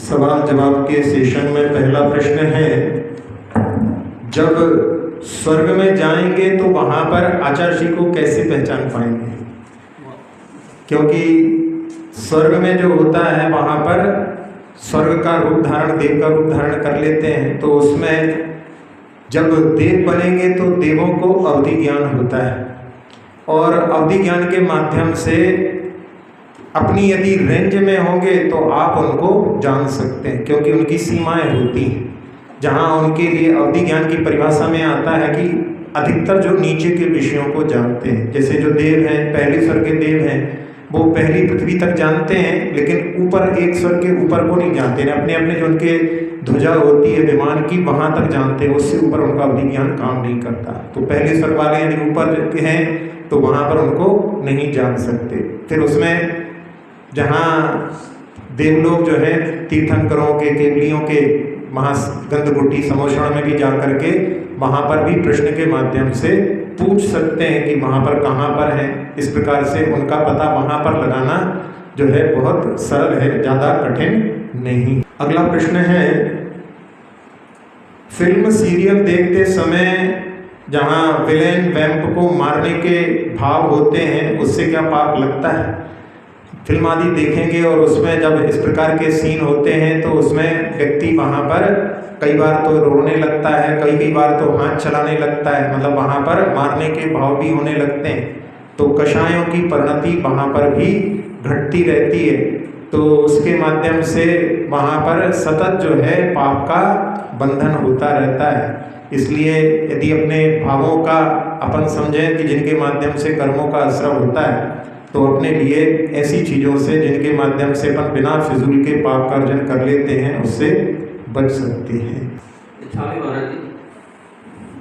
सवाल जवाब के सेशन में पहला प्रश्न है, जब स्वर्ग में जाएंगे तो वहाँ पर आचार्य जी को कैसे पहचान पाएंगे? क्योंकि स्वर्ग में जो होता है वहाँ पर स्वर्ग का रूप धारण, देव का रूप धारण कर लेते हैं, तो उसमें जब देव बनेंगे तो देवों को अवधि ज्ञान होता है और अवधि ज्ञान के माध्यम से अपनी यदि रेंज में होंगे तो आप उनको जान सकते हैं, क्योंकि उनकी सीमाएं होती हैं। जहाँ उनके लिए अवधि ज्ञान की परिभाषा में आता है कि अधिकतर जो नीचे के विषयों को जानते हैं, जैसे जो देव हैं, पहले स्वर के देव हैं, वो पहली पृथ्वी तक जानते हैं, लेकिन ऊपर एक स्वर के ऊपर को नहीं जानते हैं। अपने अपने जो उनके ध्वजा होती है विमान की, वहाँ तक जानते हैं, उससे ऊपर उनका अवधि ज्ञान काम नहीं करता। तो पहले स्वर वाले यदि ऊपर हैं तो वहाँ पर उनको नहीं जान सकते। फिर उसमें जहाँ देवलोक जो है तीर्थंकरों के, केवलियों के महागंधकुटी समोषण में भी जा करके वहाँ पर भी प्रश्न के माध्यम से पूछ सकते हैं कि वहाँ पर कहाँ पर है। इस प्रकार से उनका पता वहाँ पर लगाना जो है बहुत सरल है, ज़्यादा कठिन नहीं। अगला प्रश्न है, फिल्म सीरियल देखते समय जहाँ विलेन वैम्प को मारने के भाव होते हैं, उससे क्या पाप लगता है? फिल्म आदि देखेंगे और उसमें जब इस प्रकार के सीन होते हैं तो उसमें व्यक्ति वहाँ पर कई बार तो रोने लगता है, कई बार तो हाथ चलाने लगता है, मतलब वहाँ पर मारने के भाव भी होने लगते हैं। तो कषायों की परिणति वहाँ पर भी घटती रहती है, तो उसके माध्यम से वहाँ पर सतत जो है पाप का बंधन होता रहता है। इसलिए यदि अपने भावों का अपन समझें कि जिनके माध्यम से कर्मों का आश्रय होता है, तो अपने लिए ऐसी चीज़ों से जिनके माध्यम से अपन बिना फिजूल के पाप का अर्जन कर लेते हैं उससे बच सकते हैं। अच्छा महाराज जी,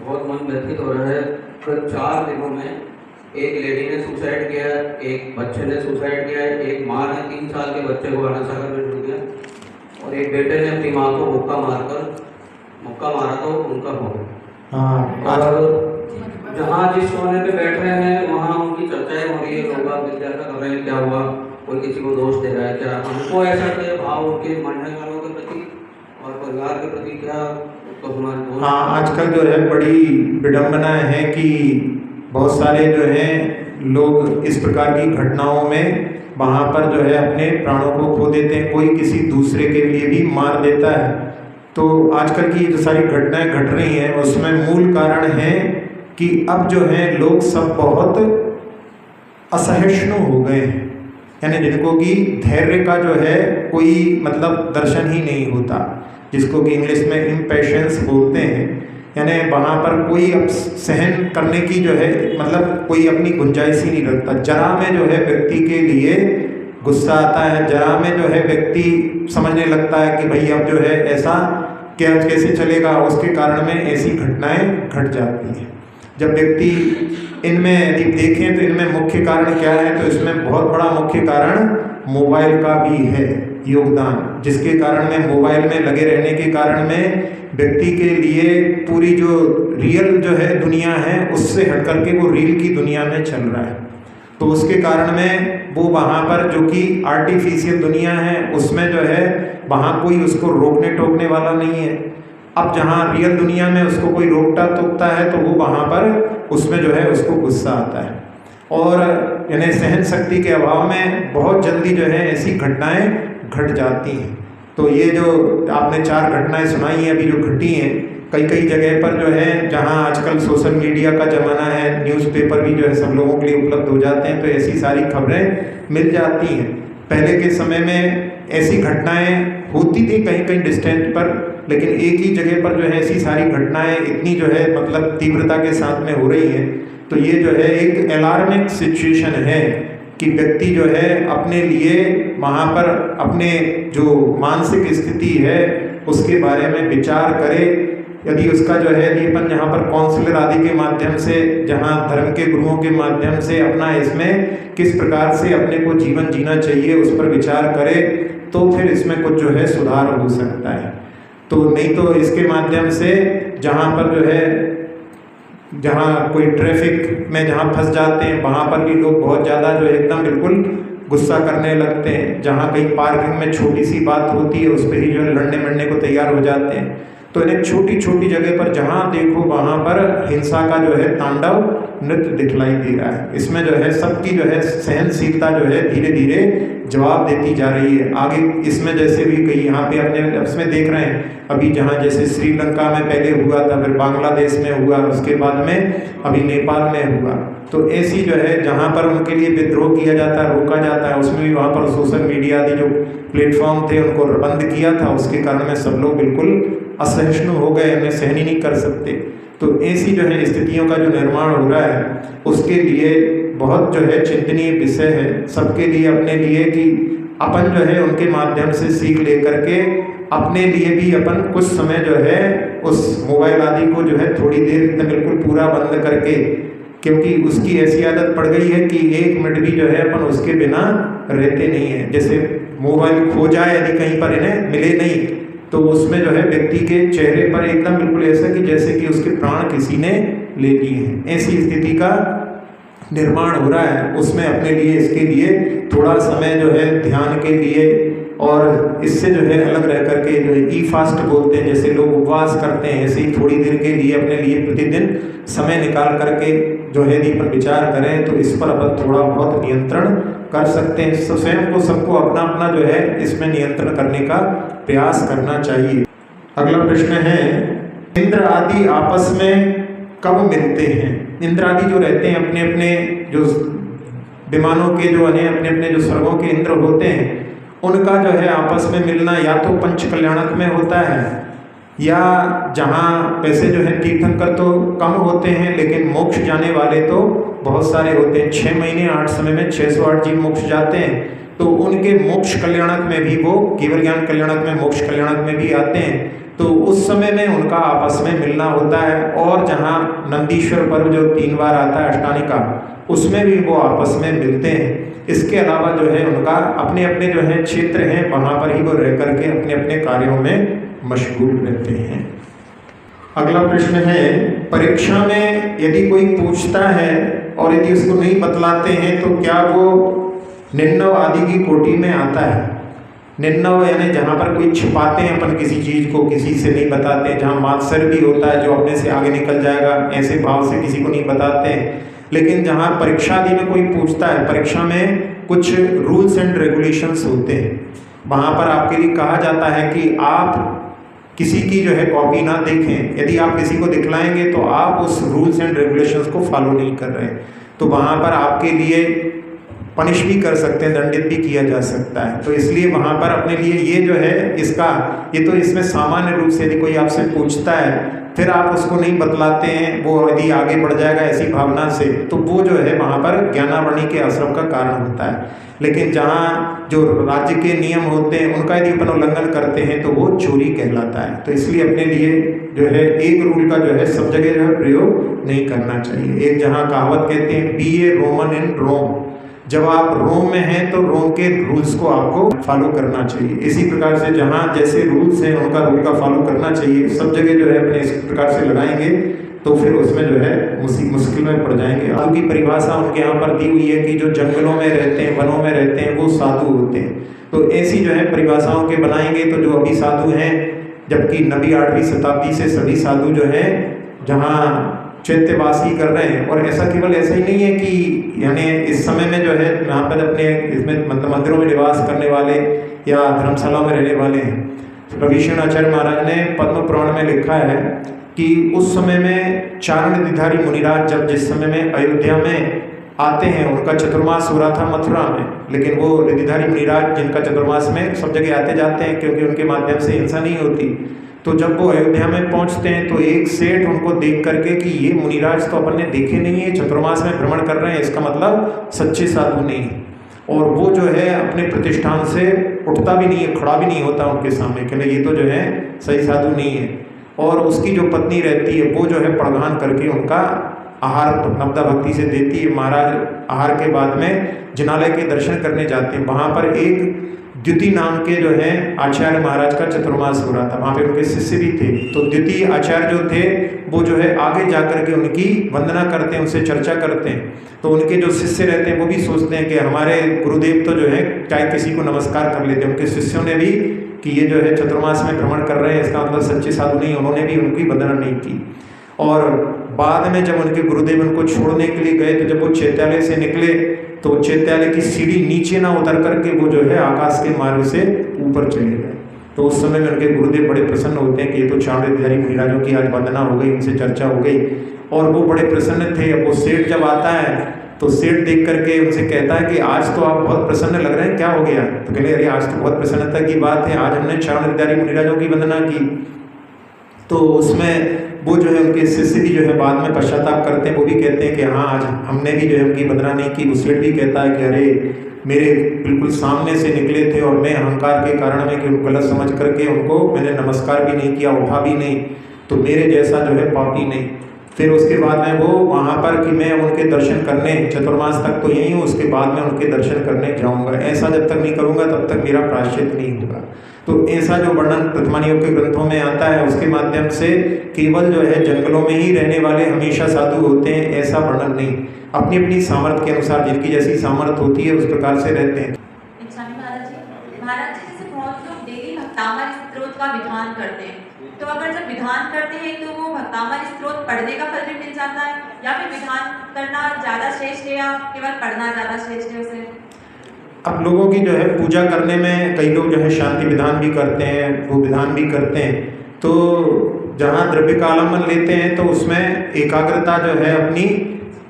बहुत मन व्यथित हो रहा है। कल 4 दिनों में एक लेडी ने सुसाइड किया, एक बच्चे ने सुसाइड किया, एक माँ ने 3 साल के बच्चे को आना सागर में डूब गया और एक बेटे ने अपनी माँ को मुक्का मारा तो उनका हो गया। हाँ, और जहाँ जिस सोने पे बैठ रहे हैं वहाँ उनकी चर्चाएं हो रही है, लोग जिज्ञासा कर रहे हैं क्या हुआ, कोई किसी को दोष दे रहा है क्या, हमको ऐसा क्या भाव उनके मरने वालों के प्रति और परिवार के प्रति क्या तो हमारे। हाँ, आजकल जो है बड़ी विडम्बना है कि बहुत सारे जो हैं लोग इस प्रकार की घटनाओं में वहाँ पर जो है अपने प्राणों को खो देते हैं, कोई किसी दूसरे के लिए भी मार देता है। तो आजकल की जो सारी घटनाएं घट रही हैं उसमें मूल कारण है कि अब जो है लोग सब बहुत असहिष्णु हो गए हैं, यानी जिनको कि धैर्य का जो है कोई मतलब दर्शन ही नहीं होता, जिसको कि इंग्लिश में इम्पेशेंस बोलते हैं। यानी वहाँ पर कोई अब सहन करने की जो है मतलब कोई अपनी गुंजाइश ही नहीं रखता। जरा में जो है व्यक्ति के लिए गुस्सा आता है, जरा में जो है व्यक्ति समझने लगता है कि भाई अब जो है ऐसा क्या कैसे चलेगा, उसके कारण में ऐसी घटनाएं घट जाती हैं। जब व्यक्ति इनमें यदि देखें तो इनमें मुख्य कारण क्या है, तो इसमें बहुत बड़ा मुख्य कारण मोबाइल का भी है योगदान, जिसके कारण में मोबाइल में लगे रहने के कारण में व्यक्ति के लिए पूरी जो रियल जो है दुनिया है उससे हट करके वो रील की दुनिया में चल रहा है। तो उसके कारण में वो वहाँ पर जो कि आर्टिफिशियल दुनिया है उसमें जो है वहाँ कोई उसको रोकने टोकने वाला नहीं है। अब जहाँ रियल दुनिया में उसको कोई रोकता टोकता है तो वो वहाँ पर उसमें जो है उसको गुस्सा आता है, और यानी सहन शक्ति के अभाव में बहुत जल्दी जो है ऐसी घटनाएं घट जाती हैं। तो ये जो आपने 4 घटनाएं सुनाई हैं अभी जो घटी हैं, कई जगह पर जो है जहाँ आजकल सोशल मीडिया का ज़माना है, न्यूज़पेपर भी जो है सब लोगों के लिए उपलब्ध हो जाते हैं, तो ऐसी सारी खबरें मिल जाती हैं। पहले के समय में ऐसी घटनाएं होती थी कहीं डिस्टेंस पर, लेकिन एक ही जगह पर जो है ऐसी सारी घटनाएं इतनी जो है मतलब तीव्रता के साथ में हो रही हैं। तो ये जो है एक अलार्मिंग सिचुएशन है कि व्यक्ति जो है अपने लिए वहाँ पर अपने जो मानसिक स्थिति है उसके बारे में विचार करे। यदि उसका जो है यदि अपन यहाँ पर काउंसलर आदि के माध्यम से, जहाँ धर्म के गुरुओं के माध्यम से अपना इसमें किस प्रकार से अपने को जीवन जीना चाहिए उस पर विचार करे, तो फिर इसमें कुछ जो है सुधार हो सकता है। तो नहीं तो इसके माध्यम से जहाँ पर जो है जहाँ कोई ट्रैफिक में जहाँ फंस जाते हैं वहाँ पर भी लोग बहुत ज़्यादा जो एकदम बिल्कुल गुस्सा करने लगते हैं। जहाँ कहीं पार्किंग में छोटी सी बात होती है उस पर ही जो है लड़ने मरने को तैयार हो जाते हैं। तो इन्हें छोटी छोटी जगह पर जहाँ देखो वहाँ पर हिंसा का जो है तांडव नृत्य दिखलाई दे रहा है। इसमें जो है सबकी जो है सहनशीलता जो है धीरे धीरे जवाब देती जा रही है। आगे इसमें जैसे भी कहीं यहाँ पे अपने इसमें देख रहे हैं अभी जहाँ जैसे श्रीलंका में पहले हुआ था, फिर बांग्लादेश में हुआ, उसके बाद में अभी नेपाल में हुआ। तो ऐसी जो है जहाँ पर उनके लिए विद्रोह किया जाता है, रोका जाता है, उसमें भी वहाँ पर सोशल मीडिया आदि जो प्लेटफॉर्म थे उनको बंद किया था। उसके कारण में सब लोग बिल्कुल असहिष्णु हो गए, उन्हें सहन ही नहीं कर सकते। तो ऐसी जो है स्थितियों का जो निर्माण हो रहा है उसके लिए बहुत जो है चिंतनीय विषय है सबके लिए, अपने लिए कि अपन जो है उनके माध्यम से सीख लेकर के अपने लिए भी अपन कुछ समय जो है उस मोबाइल आदि को जो है थोड़ी देर बिल्कुल पूरा बंद करके, क्योंकि उसकी ऐसी आदत पड़ गई है कि 1 मिनट भी जो है अपन उसके बिना रहते नहीं है। जैसे मोबाइल खो जाए यदि कहीं पर इन्हें मिले नहीं तो उसमें जो है व्यक्ति के चेहरे पर एकदम बिल्कुल ऐसा कि जैसे कि उसके प्राण किसी ने ले लिए हैं, ऐसी स्थिति का निर्माण हो रहा है। उसमें अपने लिए इसके लिए थोड़ा समय जो है ध्यान के लिए और इससे जो है अलग रह करके जो है ई फास्ट बोलते हैं, जैसे लोग उपवास करते हैं, ऐसे ही थोड़ी देर के लिए अपने लिए प्रतिदिन समय निकाल करके जो है यदि अपन विचार करें तो इस पर अपन थोड़ा बहुत नियंत्रण कर सकते हैं। स्वयं को सबको अपना अपना जो है इसमें नियंत्रण करने का प्रयास करना चाहिए। अगला प्रश्न है, इंद्र आदि आपस में कब मिलते हैं? इंद्र आदि जो रहते हैं अपने अपने जो विमानों के जो अपने अपने जो स्वर्गों के इंद्र होते हैं उनका जो है आपस में मिलना या तो पंच कल्याणक में होता है या जहाँ पैसे जो है तीर्थंकर तो कम होते हैं लेकिन मोक्ष जाने वाले तो बहुत सारे होते हैं। 6 महीने 8 समय में 608 जीव मोक्ष जाते हैं। तो उनके मोक्ष कल्याणक में भी वो केवल ज्ञान कल्याणक में मोक्ष कल्याणक में भी आते हैं। तो उस समय में उनका आपस में मिलना होता है। और जहाँ नंदीश्वर पर्व जो 3 बार आता है अष्टानिका, उसमें भी वो आपस में मिलते हैं। इसके अलावा जो है उनका अपने अपने जो है क्षेत्र हैं वहाँ पर ही वो रह करके अपने अपने कार्यों में मशगूल रहते हैं। अगला प्रश्न है, परीक्षा में यदि कोई पूछता है और यदि उसको नहीं बतलाते हैं तो क्या वो निन्नव आदि की कोटि में आता है? निन्नव यानी जहाँ पर कोई छिपाते हैं अपन किसी चीज़ को, किसी से नहीं बताते हैं, जहाँ मात्सर्य भी होता है जो अपने से आगे निकल जाएगा ऐसे भाव से किसी को नहीं बताते हैं। लेकिन जहाँ परीक्षा आदि में कोई पूछता है, परीक्षा में कुछ रूल्स एंड रेगुलेशंस होते हैं, वहाँ पर आपके लिए कहा जाता है कि आप किसी की जो है कॉपी ना देखें। यदि आप किसी को दिखलाएंगे तो आप उस रूल्स एंड रेगुलेशंस को फॉलो नहीं कर रहे, तो वहाँ पर आपके लिए पनिश भी कर सकते हैं, दंडित भी किया जा सकता है। तो इसलिए वहाँ पर अपने लिए ये जो है इसका ये तो इसमें सामान्य रूप से यदि कोई आपसे पूछता है फिर आप उसको नहीं बतलाते हैं, वो यदि आगे बढ़ जाएगा ऐसी भावना से, तो वो जो है वहाँ पर ज्ञानावरणी के आश्रम का कारण होता है। लेकिन जहाँ जो राज्य के नियम होते हैं उनका यदि अपन उल्लंघन करते हैं तो वो चोरी कहलाता है। तो इसलिए अपने लिए जो है एक रूल का जो है सब जगह जो है प्रयोग नहीं करना चाहिए। एक जहाँ कहावत कहते हैं, बी ए रोमन इन रोम, जब आप रोम में हैं तो रोम के रूल्स को आपको फॉलो करना चाहिए। इसी प्रकार से जहाँ जैसे रूल्स हैं उनका रूल का फॉलो करना चाहिए। सब जगह जो है अपने इस प्रकार से लगाएंगे तो फिर उसमें जो है मुश्किल में पड़ जाएंगे। साधु की परिभाषा उनके यहाँ पर दी हुई है कि जो जंगलों में रहते हैं, वनों में रहते हैं, वो साधु होते हैं। तो ऐसी जो है परिभाषाओं के बनाएंगे तो जो अभी साधु हैं, जबकि 9वीं 8वीं शताब्दी से सभी साधु जो हैं जहाँ चैत्यवासी कर रहे हैं। और ऐसा केवल ऐसा ही नहीं है कि यानी इस समय में जो है यहाँ पर अपने इसमें मंदिरों में निवास करने वाले या धर्मशालाओं में रहने वाले हैं। रविशरण आचार्य महाराज ने पद्म पुराण में लिखा है कि उस समय में चारण निधिधारी मुनिराज जब जिस समय में अयोध्या में आते हैं, उनका चतुर्मास हो रहा था मथुरा में, लेकिन वो निधिधारी मुनिराज जिनका चतुर्मास में सब जगह आते जाते हैं क्योंकि उनके माध्यम से हिंसा नहीं होती, तो जब वो अयोध्या में पहुंचते हैं तो एक सेठ उनको देख करके कि ये मुनिराज तो अपन ने देखे नहीं है, चतुर्मास में भ्रमण कर रहे हैं, इसका मतलब सच्चे साधु नहीं है। और वो जो है अपने प्रतिष्ठान से उठता भी नहीं है, खड़ा भी नहीं होता उनके सामने, कहने ये तो जो है सही साधु नहीं है। और उसकी जो पत्नी रहती है वो जो है प्रधान करके उनका आहार नवदा भक्ति से देती है। महाराज आहार के बाद में जिनालय के दर्शन करने जाते हैं। वहाँ पर एक द्युति नाम के जो है आचार्य महाराज का चतुर्मास हो रहा था, वहाँ पे उनके शिष्य भी थे। तो द्युति आचार्य जो थे वो जो है आगे जा कर के उनकी वंदना करते हैं, उनसे चर्चा करते हैं। तो उनके जो शिष्य रहते हैं वो भी सोचते हैं कि हमारे गुरुदेव तो जो है चाहे किसी को नमस्कार कर लेते हैं। उनके शिष्यों ने भी कि ये जो है चतुर्मास में भ्रमण कर रहे हैं, इसका मतलब सच्चे साधु नहीं, उन्होंने भी उनकी वंदना नहीं की। और बाद में जब उनके गुरुदेव उनको छोड़ने के लिए गए तो जब वो चैत्यालय से निकले तो चैत्यालय की सीढ़ी नीचे ना उतर करके वो जो है आकाश के मार्ग से ऊपर चले गए। तो उस समय में उनके गुरुदेव बड़े प्रसन्न होते हैं कि ये तो चावड़ेधारी मुनिराजों की आज वंदना हो गई, उनसे चर्चा हो गई, और वो बड़े प्रसन्न थे। अब वो सेठ जब आता है तो सेठ देख करके उनसे कहता है कि आज तो आप बहुत प्रसन्न लग रहे हैं, क्या हो गया? तो कहले अरे आज तो बहुत प्रसन्नता की बात है, आज हमने चावड़ेधारी मुनिराजों की वंदना की। तो उसमें वो जो है उनके शिष्य भी जो है बाद में पश्चाताप करते हैं, वो भी कहते हैं कि हाँ आज हमने भी जो है उनकी वंदना नहीं की। वो सेठ भी कहता है कि अरे मेरे बिल्कुल सामने से निकले थे और मैं अहंकार के कारण में कि गलत समझ करके उनको मैंने नमस्कार भी नहीं किया, उठा भी नहीं, तो मेरे जैसा जो है पापी नहीं। फिर उसके बाद में वो वहाँ पर कि मैं उनके दर्शन करने चतुर्मास तक तो यही हूँ, उसके बाद में उनके दर्शन करने जाऊँगा, ऐसा जब तक नहीं करूँगा तब तक मेरा प्रायश्चित नहीं होगा। तो ऐसा जो वर्णन प्रथमानियों के ग्रंथों में आता है उसके माध्यम से केवल जो है जंगलों में ही रहने वाले हमेशा साधु होते हैं ऐसा वर्णन नहीं, अपनी अपनी सामर्थ्य के अनुसार जिनकी जैसी सामर्थ्य होती है उस प्रकार से रहते हैं। महाराज जी जैसे बहुत लोग डेली भक्तामर स्तोत्र का विधान करते हैं, तो अगर जब विधान करते हैं तो वो भक्तामर स्तोत्र पढ़ने का फल भी मिल जाता है, या फिर विधान करना ज़्यादा श्रेष्ठ है या केवल पढ़ना ज़्यादा श्रेष्ठ है उसे? अब लोगों की जो है पूजा करने में कई लोग जो है शांति विधान भी करते हैं, वो विधान भी करते हैं। तो जहाँ द्रव्य का आलम्बन लेते हैं तो उसमें एकाग्रता जो है अपनी,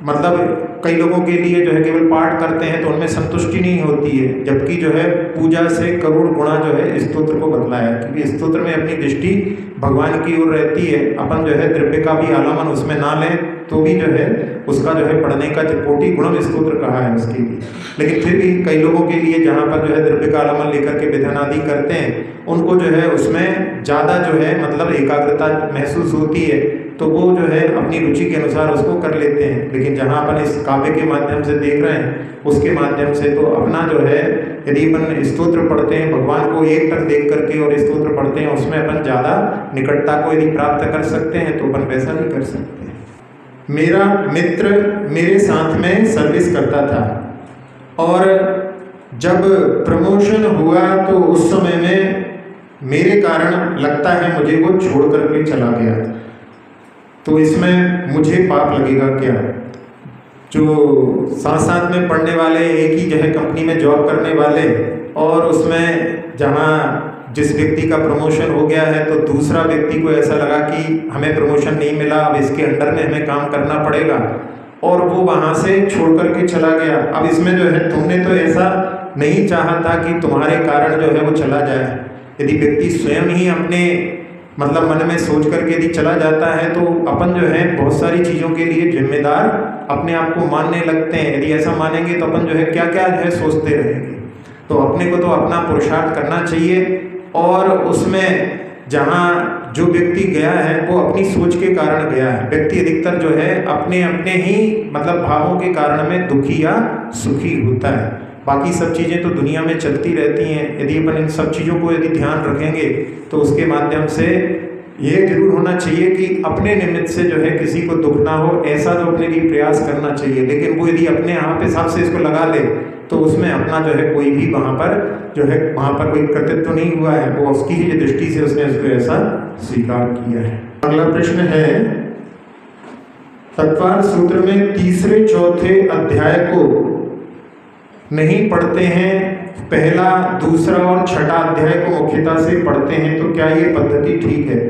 मतलब कई लोगों के लिए जो है केवल पाठ करते हैं तो उनमें संतुष्टि नहीं होती है, जबकि जो है पूजा से करोड़ गुणा जो है स्तोत्र को बदला है, क्योंकि स्तोत्र में अपनी दृष्टि भगवान की ओर रहती है। अपन जो है द्रव्य का भी आलम्बन उसमें ना लें तो भी जो है उसका जो है पढ़ने का कोटि गुणम स्तोत्र कहा है उसके लिए। लेकिन फिर भी कई लोगों के लिए जहाँ पर जो है द्रव्य का आलम्बन लेकर के विधान आदि करते हैं उनको जो है उसमें ज़्यादा जो है मतलब एकाग्रता महसूस होती है, तो वो जो है अपनी रुचि के अनुसार उसको कर लेते हैं। लेकिन जहाँ अपन इस काव्य के माध्यम से देख रहे हैं उसके माध्यम से तो अपना जो है यदि अपन स्तोत्र पढ़ते हैं भगवान को एक तक देख करके और स्तोत्र पढ़ते हैं उसमें अपन ज़्यादा निकटता को यदि प्राप्त कर सकते हैं तो अपन वैसा नहीं कर सकते। मेरा मित्र मेरे साथ में सर्विस करता था और जब प्रमोशन हुआ तो उस समय में मेरे कारण लगता है मुझे वो छोड़ करके चला गया, तो इसमें मुझे पाप लगेगा क्या? जो साथ साथ में पढ़ने वाले एक ही जो है कंपनी में जॉब करने वाले और उसमें जहाँ जिस व्यक्ति का प्रमोशन हो गया है तो दूसरा व्यक्ति को ऐसा लगा कि हमें प्रमोशन नहीं मिला, अब इसके अंडर में हमें काम करना पड़ेगा, और वो वहाँ से छोड़ करके चला गया। अब इसमें जो है तुमने तो ऐसा नहीं चाहा था कि तुम्हारे कारण जो है वो चला जाए। यदि व्यक्ति स्वयं ही अपने मतलब मन में सोच करके यदि चला जाता है तो अपन जो है बहुत सारी चीज़ों के लिए जिम्मेदार अपने आप को मानने लगते हैं। यदि ऐसा मानेंगे तो अपन जो है क्या क्या जो है सोचते रहेंगे। तो अपने को तो अपना पुरुषार्थ करना चाहिए, और उसमें जहाँ जो व्यक्ति गया है वो अपनी सोच के कारण गया है। व्यक्ति अधिकतर जो है अपने अपने ही मतलब भावों के कारण में दुखी या सुखी होता है। बाकी सब चीज़ें तो दुनिया में चलती रहती हैं। यदि अपन इन सब चीज़ों को यदि ध्यान रखेंगे तो उसके माध्यम से ये जरूर होना चाहिए कि अपने निमित्त से जो है किसी को दुख ना हो, ऐसा तो अपने लिए प्रयास करना चाहिए। लेकिन वो यदि अपने आप हिसाब से इसको लगा ले तो उसमें अपना जो है कोई भी वहाँ पर जो है वहाँ पर कोई कृतित्व तो नहीं हुआ है, वो उसकी ही दृष्टि से उसने उसको ऐसा स्वीकार किया है। अगला प्रश्न है, तत्वार सूत्र में तीसरे चौथे अध्याय को नहीं पढ़ते हैं, पहला दूसरा और छठा अध्याय को मुख्यता से पढ़ते हैं, तो क्या ये पद्धति ठीक है?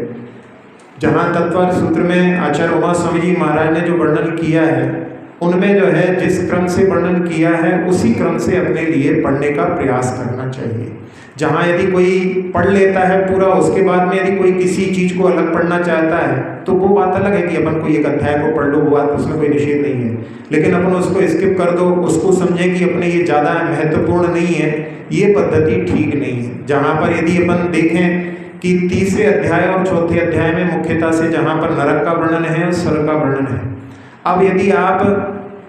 जहाँ तत्वार सूत्र में आचार्य उमा स्वामी जी महाराज ने जो वर्णन किया है उनमें जो है जिस क्रम से वर्णन किया है उसी क्रम से अपने लिए पढ़ने का प्रयास करना चाहिए। जहाँ यदि कोई पढ़ लेता है पूरा, उसके बाद में यदि कोई किसी चीज़ को अलग पढ़ना चाहता है तो वो बात अलग है कि अपन कोई एक अध्याय को पढ़ लो, वो बात उसमें कोई निषेध नहीं है। लेकिन अपन उसको स्किप कर दो, उसको समझें कि अपने ये ज़्यादा महत्वपूर्ण नहीं है, ये पद्धति ठीक नहीं है। जहाँ पर यदि अपन देखें कि तीसरे अध्याय और चौथे अध्याय में मुख्यतः से जहाँ पर नरक का वर्णन है और स्वर्ग का वर्णन है। अब यदि आप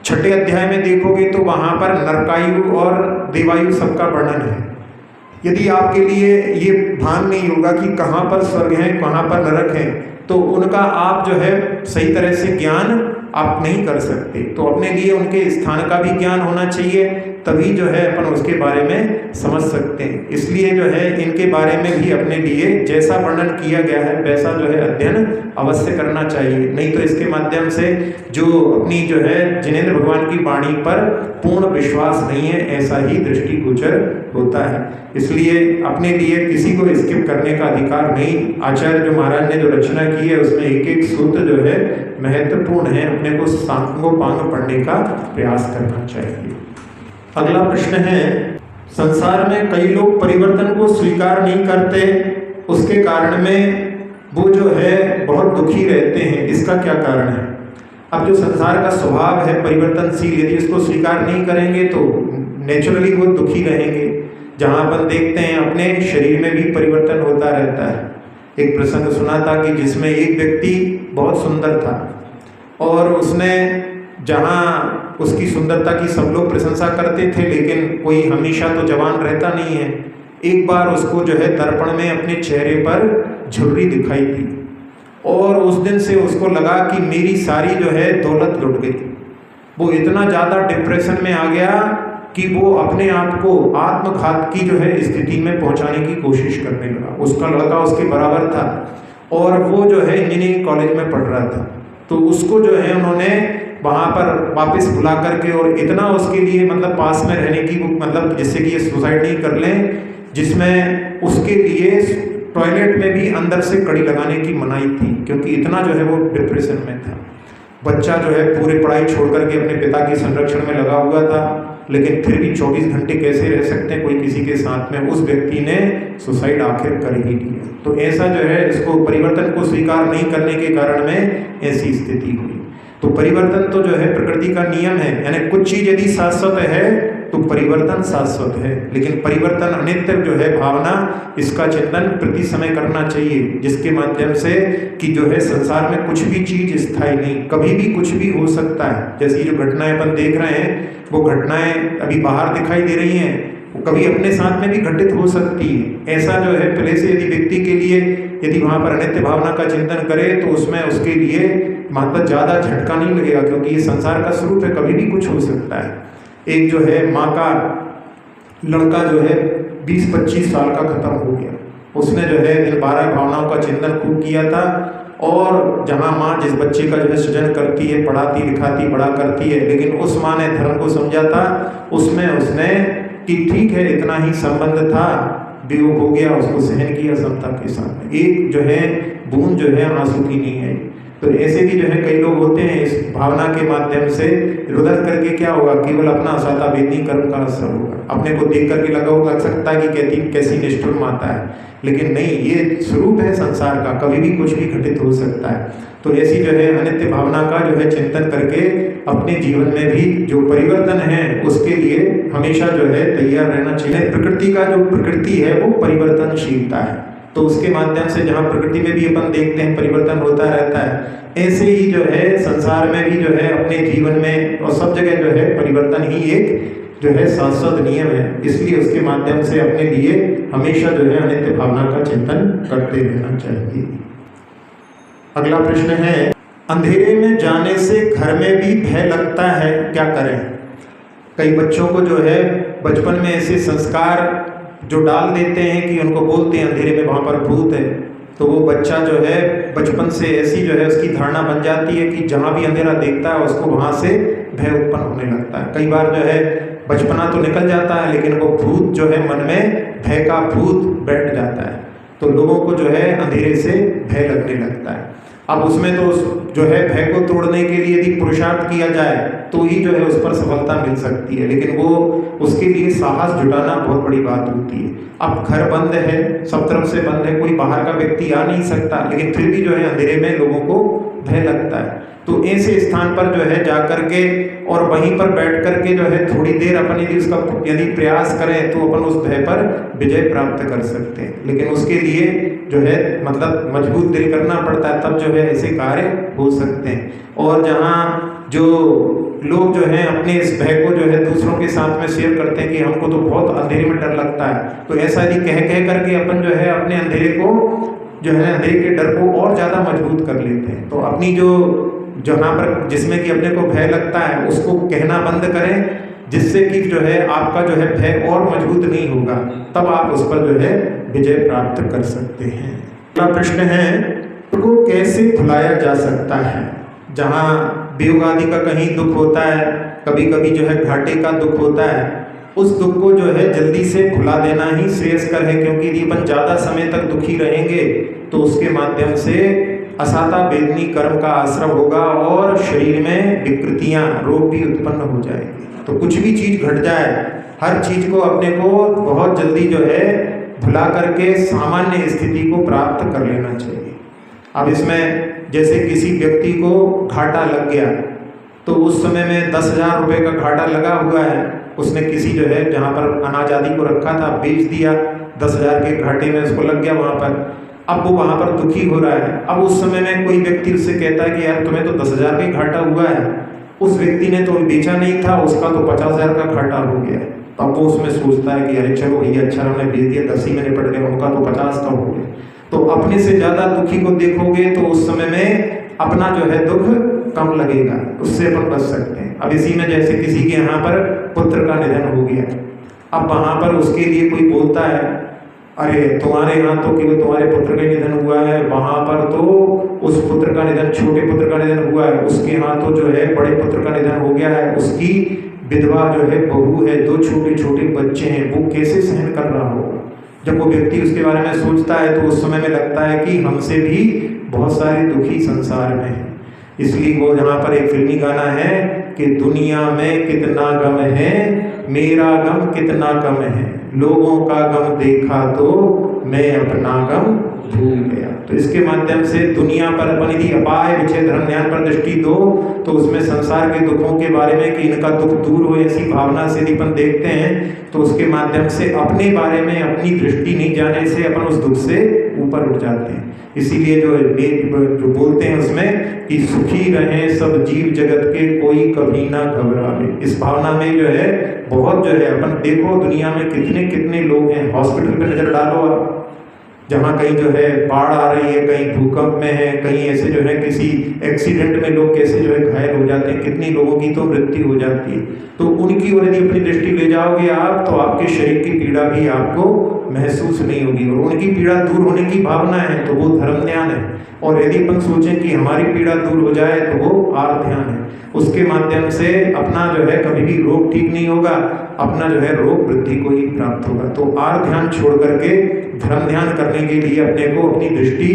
छठे अध्याय में देखोगे तो वहाँ पर नरकायु और देवायु सबका वर्णन है। यदि आपके लिए ये भान नहीं होगा कि कहाँ पर स्वर्ग है कहाँ पर नरक है, तो उनका आप जो है सही तरह से ज्ञान आप नहीं कर सकते। तो अपने लिए उनके स्थान का भी ज्ञान होना चाहिए, तभी जो है अपन उसके बारे में समझ सकते हैं। इसलिए जो है इनके बारे में भी अपने लिए जैसा वर्णन किया गया है वैसा जो है अध्ययन अवश्य करना चाहिए। नहीं तो इसके माध्यम से जो अपनी जो है जिनेंद्र भगवान की वाणी पर पूर्ण विश्वास नहीं है, ऐसा ही दृष्टिगोचर होता है। इसलिए अपने लिए किसी को स्किप करने का अधिकार नहीं। आचार्य जो महाराज ने जो रचना की है उसमें एक एक सूत्र जो है महत्वपूर्ण है, अपने को सांगोपांग पढ़ने का प्रयास करना चाहिए। अगला प्रश्न है, संसार में कई लोग परिवर्तन को स्वीकार नहीं करते, उसके कारण में वो जो है बहुत दुखी रहते हैं, इसका क्या कारण है? अब जो संसार का स्वभाव है परिवर्तनशील, यदि इसको स्वीकार नहीं करेंगे तो नेचुरली वो दुखी रहेंगे। जहाँ अपन देखते हैं अपने शरीर में भी परिवर्तन होता रहता है। एक प्रसंग सुना था कि जिसमें एक व्यक्ति बहुत सुंदर था और उसने जहाँ उसकी सुंदरता की सब लोग प्रशंसा करते थे, लेकिन कोई हमेशा तो जवान रहता नहीं है। एक बार उसको जो है दर्पण में अपने चेहरे पर झुर्री दिखाई दी और उस दिन से उसको लगा कि मेरी सारी जो है दौलत लुट गई। वो इतना ज़्यादा डिप्रेशन में आ गया कि वो अपने आप को आत्मघात की जो है स्थिति में पहुंचाने की कोशिश करने लगा। उसका लड़का उसके बराबर था और वो जो है इंजीनियरिंग कॉलेज में पढ़ रहा था, तो उसको जो है उन्होंने वहाँ पर वापस बुला करके और इतना उसके लिए मतलब पास में रहने की मतलब जिससे कि ये सुसाइड नहीं कर लें, जिसमें उसके लिए टॉयलेट में भी अंदर से कड़ी लगाने की मनाही थी, क्योंकि इतना जो है वो डिप्रेशन में था। बच्चा जो है पूरी पढ़ाई छोड़ करके अपने पिता के संरक्षण में लगा हुआ था, लेकिन फिर भी 24 घंटे कैसे रह सकते हैं कोई किसी के साथ में, उस व्यक्ति ने सुसाइड आखिर कर ही लिया। तो ऐसा जो है इसको परिवर्तन को स्वीकार नहीं करने के कारण में ऐसी स्थिति हुई। तो परिवर्तन तो जो है प्रकृति का नियम है, यानी कुछ चीज यदि शाश्वत है तो परिवर्तन शाश्वत है, लेकिन परिवर्तन अनित्य जो है भावना, इसका चिंतन प्रति समय करना चाहिए, जिसके माध्यम से कि जो है संसार में कुछ भी चीज स्थायी नहीं, कभी भी कुछ भी हो सकता है। जैसी जो घटनाएं अपन देख रहे हैं वो घटनाएं अभी बाहर दिखाई दे रही हैं, वो कभी अपने साथ में भी घटित हो सकती है। ऐसा जो है पहले से यदि व्यक्ति के लिए यदि वहाँ पर अनित्य भावना का चिंतन करे तो उसमें उसके लिए मतलब ज़्यादा झटका नहीं लगेगा, क्योंकि ये संसार का स्वरूप है, कभी भी कुछ हो सकता है। एक जो है माँ का लड़का जो है 20-25 साल का खत्म हो गया, उसने जो है इन 12 भावनाओं का चिंतन खूब किया था, और जहाँ माँ जिस बच्चे का जो है सृजन करती है, पढ़ाती लिखाती बड़ा करती है, लेकिन उस माँ ने धर्म को समझा था, उसमें उसने कि ठीक है इतना ही संबंध था, वियोग हो गया, उसको सहन किया समता के साथ, एक जो है बूंद जो है आंसू की नहीं है। तो ऐसे भी जो है कई लोग होते हैं, इस भावना के माध्यम से रुदन करके क्या होगा, केवल अपना साता वेदनी कर्म का असर होगा। अपने को देख करके लग सकता है कि कहती कैसी निष्ठुर माता है, लेकिन नहीं, ये स्वरूप है संसार का, कभी भी कुछ भी घटित हो सकता है। तो ऐसी जो है अनित्य भावना का जो है चिंतन करके अपने जीवन में भी जो परिवर्तन है उसके लिए हमेशा जो है तैयार रहना चाहिए। प्रकृति का जो प्रकृति है वो परिवर्तनशीलता है, तो उसके माध्यम से जहाँ प्रकृति में भी अपन देखते हैं परिवर्तन होता रहता है, ऐसे ही जो है संसार में भी जो है अपने जीवन में और सब जगह जो है परिवर्तन ही एक जो है शाश्वत नियम है। इसलिए उसके माध्यम से अपने लिए हमेशा जो है अनित्य भावना का चिंतन करते रहना चाहिए। अगला प्रश्न है, अंधेरे में जाने से घर में भी भय लगता है, क्या करें? कई बच्चों को जो है बचपन में ऐसे संस्कार जो डाल देते हैं कि उनको बोलते हैं अंधेरे में वहाँ पर भूत है, तो वो बच्चा जो है बचपन से ऐसी जो है उसकी धारणा बन जाती है कि जहाँ भी अंधेरा देखता है उसको वहाँ से भय उत्पन्न होने लगता है। कई बार जो है बचपना तो निकल जाता है, लेकिन वो भूत जो है मन में भय का भूत बैठ जाता है, तो लोगों को जो है अंधेरे से भय लगने लगता है। अब उसमें तो जो है भय को तोड़ने के लिए यदि पुरुषार्थ किया जाए तो ही जो है उस पर सफलता मिल सकती है, लेकिन वो उसके लिए साहस जुटाना बहुत बड़ी बात होती है। अब घर बंद है, सब तरफ से बंद है, कोई बाहर का व्यक्ति आ नहीं सकता, लेकिन फिर भी जो है अंधेरे में लोगों को भय लगता है। तो ऐसे स्थान पर जो है जा करके और वहीं पर बैठ करके जो है थोड़ी देर अपन यदि उसका यदि प्रयास करें तो अपन उस भय पर विजय प्राप्त कर सकते हैं, लेकिन उसके लिए जो है मतलब मजबूत दिल करना पड़ता है, तब जो है ऐसे कार्य हो सकते हैं। और जहाँ जो लोग जो हैं अपने इस भय को जो है दूसरों के साथ में शेयर करते हैं कि हमको तो बहुत अंधेरे में डर लगता है, तो ऐसा यदि कह करके अपन जो है अपने अंधेरे को जो है अंधेरे के डर को और ज़्यादा मजबूत कर लेते हैं। तो अपनी जो जहाँ पर जिसमें कि अपने को भय लगता है उसको कहना बंद करें, जिससे कि जो है आपका जो है भय और मजबूत नहीं होगा, तब आप उस पर जो है विजय प्राप्त कर सकते हैं। अगला प्रश्न है, को कैसे भुलाया जा सकता है? जहाँ वियोग आदि का कहीं दुख होता है, कभी कभी जो है घाटे का दुख होता है, उस दुख को जो है जल्दी से भुला देना ही श्रेयस्कर है, क्योंकि यदि अपन ज़्यादा समय तक दुखी रहेंगे तो उसके माध्यम से असाता वेदनी कर्म का आश्रम होगा और शरीर में विकृतियाँ रोग भी उत्पन्न हो जाएगी। तो कुछ भी चीज़ घट जाए, हर चीज़ को अपने को बहुत जल्दी जो है भुला करके सामान्य स्थिति को प्राप्त कर लेना चाहिए। अब इसमें जैसे किसी व्यक्ति को घाटा लग गया, तो उस समय में 10,000 रुपये का घाटा लगा हुआ है, उसने किसी जो है जहाँ पर अनाज आदि को रखा था बेच दिया, 10,000 के घाटे में उसको लग गया वहाँ पर। अब वो वहाँ पर दुखी हो रहा है। अब उस समय में कोई व्यक्ति उससे कहता है कि यार तुम्हें तो 10,000 का घाटा हुआ है, उस व्यक्ति ने तो बेचा नहीं था, उसका तो 50,000 का घाटा हो गया है। तो अब वो उसमें सोचता है कि अरे चलो भैया अच्छा हमने बेच दिया, 10 ही में निपट गया, उनका तो 50 का हो गया। तो अपने से ज़्यादा दुखी को देखोगे तो उस समय में अपना जो है दुख कम लगेगा, उससे अपन बच सकते हैं। अब इसी में जैसे किसी के यहाँ पर पुत्र का निधन हो गया, अब वहाँ पर उसके लिए कोई बोलता है अरे तुम्हारे यहाँ तो केवल तुम्हारे पुत्र का निधन हुआ है, वहाँ पर तो उस पुत्र का निधन, छोटे पुत्र का निधन हुआ है, उसके यहाँ तो जो है बड़े पुत्र का निधन हो गया है, उसकी विधवा जो है बहू है, 2 छोटे छोटे बच्चे हैं, वो कैसे सहन कर रहा होगा। जब वो व्यक्ति उसके बारे में सोचता है तो उस समय में लगता है कि हमसे भी बहुत सारे दुखी संसार में हैं। इसलिए वो यहाँ पर एक फिल्मी गाना है कि दुनिया में कितना गम है, मेरा गम कितना कम है, लोगों का गम देखा तो मैं अपना गम भूल गया। तो इसके माध्यम से दुनिया पर अपन यदि अपाय विषय धर्म ध्यान पर दृष्टि दो तो उसमें संसार के दुखों के बारे में कि इनका दुख दूर हो, ऐसी भावना से यदि अपन देखते हैं तो उसके माध्यम से अपने बारे में अपनी दृष्टि नहीं जाने से अपन उस दुख से ऊपर उठ जाते हैं। इसीलिए जो बोलते हैं उसमें कि सुखी रहें सब जीव जगत के, कोई कभी ना घबरावे। इस भावना में जो है बहुत जो है अपन देखो दुनिया में कितने कितने लोग हैं। हॉस्पिटल पे नजर डालो आप, जहाँ कहीं जो है बाढ़ आ रही है, कहीं भूकंप में है, कहीं ऐसे जो है किसी एक्सीडेंट में लोग कैसे जो है घायल हो जाते हैं, कितनी लोगों की तो मृत्यु हो जाती है। तो उनकी ओर यदि अपनी दृष्टि ले जाओगे आप तो आपके शरीर की पीड़ा भी आपको महसूस नहीं होगी, और उनकी पीड़ा दूर होने की भावना है तो वो धर्म ध्यान है। और यदि अपन सोचें कि हमारी पीड़ा दूर हो जाए तो वो आर्त ध्यान है। उसके माध्यम से अपना जो है कभी भी रोग ठीक नहीं होगा, अपना जो है रोग वृद्धि को ही प्राप्त होगा। तो आर्त ध्यान छोड़ करके धर्म ध्यान करने के लिए अपने को अपनी दृष्टि,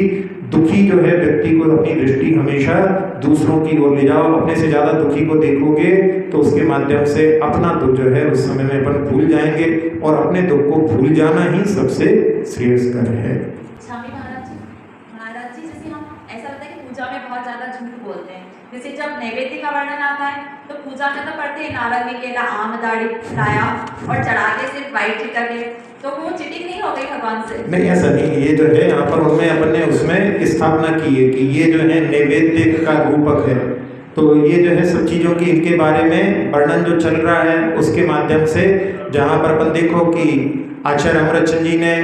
दुखी जो है व्यक्ति को अपनी दृष्टि हमेशा दूसरों की ओर ले जाओ। अपने से ज़्यादा दुखी को देखोगे तो उसके माध्यम से अपना दुख जो है उस समय में अपन भूल जाएंगे, और अपने दुख को भूल जाना ही सबसे श्रेयस्कर है। स्वामी महाराज जी जैसे हम ऐसा होता है कि पूजा में बहुत ज़्यादा झूठ बोलते हैं। जैसे जब नैवेद्य का वर्णन आता है तो पूजा में तो पढ़ते हैं नारंगी केला आम दाढ़ी लाया और चढ़ाते सिर्फ वाइट चिटके, तो वो चिटिंग नहीं हो गई भगवान से? नहीं, ऐसा नहीं। ये जो है यहाँ पर उनमें अपन ने उसमें स्थापना की है कि ये जो है नैवेद्य का रूपक है। तो ये जो है सब चीज़ों की इनके बारे में वर्णन जो चल रहा है उसके माध्यम से, जहाँ पर अपन देखो कि आचार्य अमृतचंद जी ने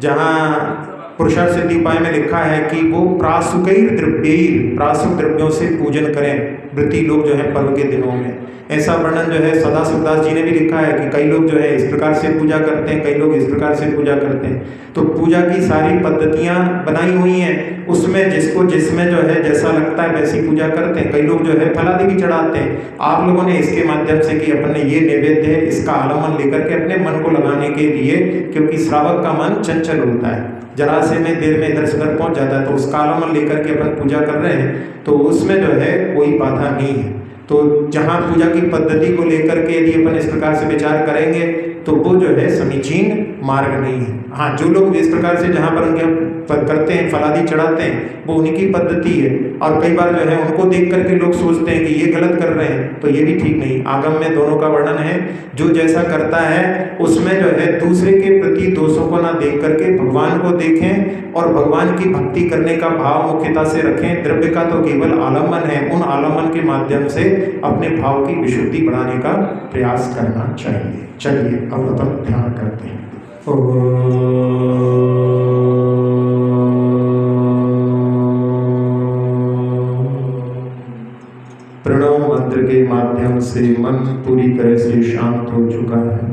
जहाँ पुरुषार्थ सिद्धि उपाय में लिखा है कि वो प्रासुक द्रव्यों से पूजन करें व्रती लोग जो है पर्व के दिनों में। ऐसा वर्णन जो है सदाशिवदास जी ने भी लिखा है कि कई लोग जो है इस प्रकार से पूजा करते हैं, कई लोग इस प्रकार से पूजा करते हैं। तो पूजा की सारी पद्धतियाँ बनाई हुई हैं, उसमें जिसको जिसमें जो है जैसा लगता है वैसी पूजा करते हैं। कई लोग जो है फलादि भी चढ़ाते हैं। आप लोगों ने इसके माध्यम से कि अपन ने ये नैवेद्य है इसका आलम्बन लेकर के अपने मन को लगाने के लिए, क्योंकि श्रावक का मन चंचल होता है, जरा से में देर में इधर से उधर पहुंच जाता है, तो उसका आलम्बन लेकर के अपन पूजा कर रहे हैं तो उसमें जो है कोई बाधा नहीं है। तो जहाँ पूजा की पद्धति को लेकर के यदि अपन इस प्रकार से विचार करेंगे तो वो जो है समीचीन मार्ग नहीं है। हाँ, जो लोग इस प्रकार से जहाँ पर उनके करते हैं, फलादी चढ़ाते हैं, वो उन्हीं की पद्धति है। और कई बार जो है उनको देख करके लोग सोचते हैं कि ये गलत कर रहे हैं, तो ये भी ठीक नहीं। आगम में दोनों का वर्णन है। जो जैसा करता है उसमें जो है दूसरे के प्रति दोषों को ना देख करके भगवान को देखें और भगवान की भक्ति करने का भाव मुख्यता से रखें। द्रव्य का तो केवल आलम्बन है, उन आलम्बन के माध्यम से अपने भाव की विशुद्धि बढ़ाने का प्रयास करना चाहिए। चलिए अब अपन ध्यान करते हैं। प्रणव मंत्र के माध्यम से मन पूरी तरह से शांत हो चुका है।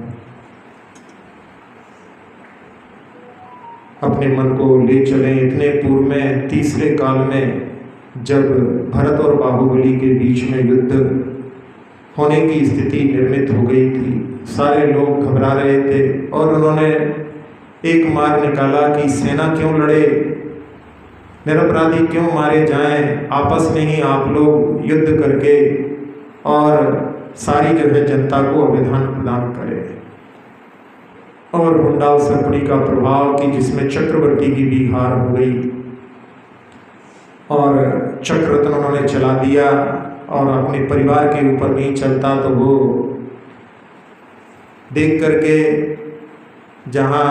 अपने मन को ले चलें। इतने पूर्व में तीसरे काल में जब भरत और बाहुबली के बीच में युद्ध होने की स्थिति निर्मित हो गई थी, सारे लोग घबरा रहे थे और उन्होंने एक मार्ग निकाला कि सेना क्यों लड़े, निरपराधी क्यों मारे जाएं, आपस में ही आप लोग युद्ध करके और सारी जो है जनता को अभिधान प्रदान करें। और हुंडाल सर्पणी का प्रभाव कि जिसमें चक्रवर्ती की भी हार हो गई और चक्ररत्न उन्होंने चला दिया और अपने परिवार के ऊपर नहीं चलता, तो वो देख करके जहाँ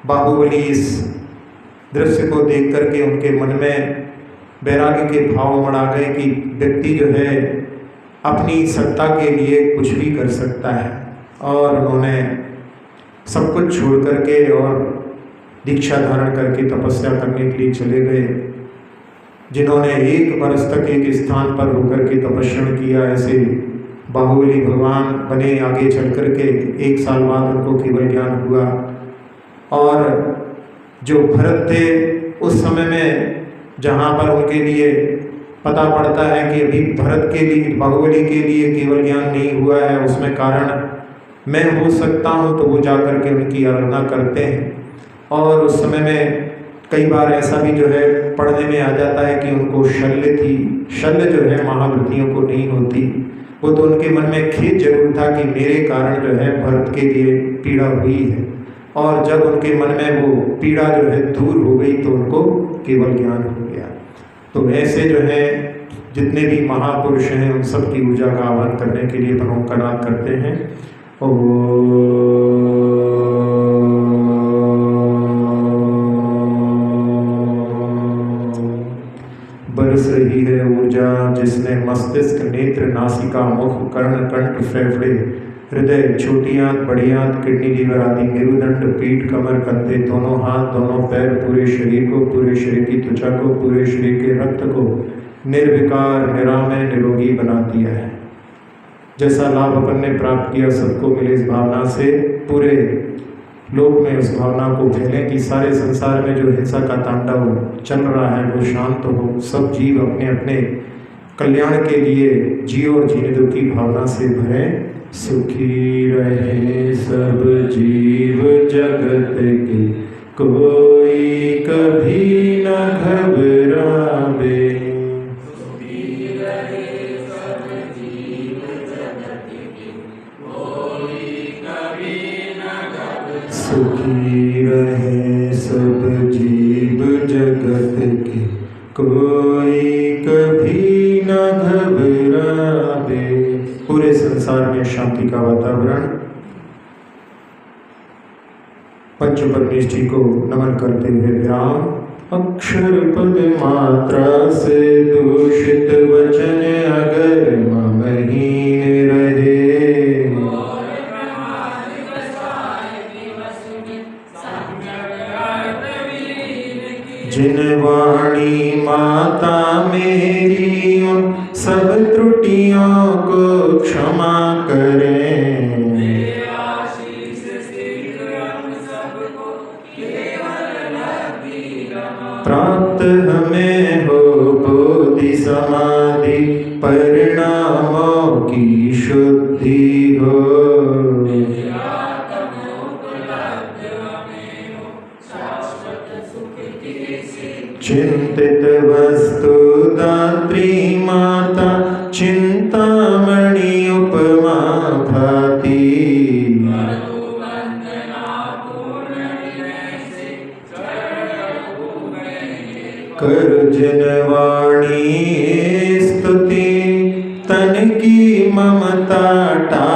बाहुबली इस दृश्य को देख करके उनके मन में वैराग्य के भाव मड़ा गए कि व्यक्ति जो है अपनी सत्ता के लिए कुछ भी कर सकता है। और उन्होंने सब कुछ छोड़ करके और दीक्षा धारण करके तपस्या करने के लिए चले गए। जिन्होंने 1 वर्ष तक एक स्थान पर होकर के तपस्या किया, ऐसे बाहुबली भगवान बने आगे चल करके। 1 साल बाद उनको केवल ज्ञान हुआ। और जो भरत थे उस समय में जहाँ पर उनके लिए पता पड़ता है कि अभी भरत के लिए, बाहुबली के लिए केवल ज्ञान नहीं हुआ है, उसमें कारण मैं हो सकता हूँ, तो वो जा कर के उनकी आराधना करते हैं। और उस समय में कई बार ऐसा भी जो है पढ़ने में आ जाता है कि उनको शल्य थी। शल्य जो है महाव्रतियों को नहीं होती। वो तो उनके मन में खेद जरूर था कि मेरे कारण जो है भरत के लिए पीड़ा हुई है। और जब उनके मन में वो पीड़ा जो है दूर हो गई तो उनको केवल ज्ञान हो गया। तो ऐसे जो है जितने भी महापुरुष हैं उन सब की ऊर्जा का आह्वान करने के लिए हम का नाद करते हैं। बरस रही है ऊर्जा जिसने मस्तिष्क, नेत्र, नासिका, मुख, कर्ण, कंठ, फेफड़े, हृदय, छोटी आंत, बड़ी आंत, किडनी, लीवर आदि, मेरुदंड, पीठ, कमर, कंधे, दोनों हाथ, दोनों पैर, पूरे शरीर को, पूरे शरीर की त्वचा को, पूरे शरीर के रक्त को निर्विकार, निरामय, निरोगी बना दिया है। जैसा लाभ अपन ने प्राप्त किया सबको मिले इस भावना से, पूरे लोक में उस भावना को फैलें कि सारे संसार में जो हिंसा का तांडव चल रहा है वो शांत हो। सब जीव अपने अपने कल्याण के लिए जियो और जीने दो की भावना से भरें। सुखी रहे सब जीव जगत के, कोई कभी न घबरावे। सुखी रहे सब जीव जगत के, कोई कभी न घबरावे। सुखी रहे सब जीव जगत के, कोई कभी न घबरावे। पूरे संसार में शांति का वातावरण। पंच परमेश जी को नमन करते हुए विराम। अक्षर पद मात्रा से दूषित वचन अगर ममहीन रहे, जिन वाणी माता मेरी उन सब त्रुटियों को क्षमा करें। प्राप्त हमें हो बोधि समाधि, परिणामों की शुद्धि हो। चिंतित वस्तु दात्री माता, चिंतामणि उपमा भाती। कर जनवाणी स्तुति तन की ममता टा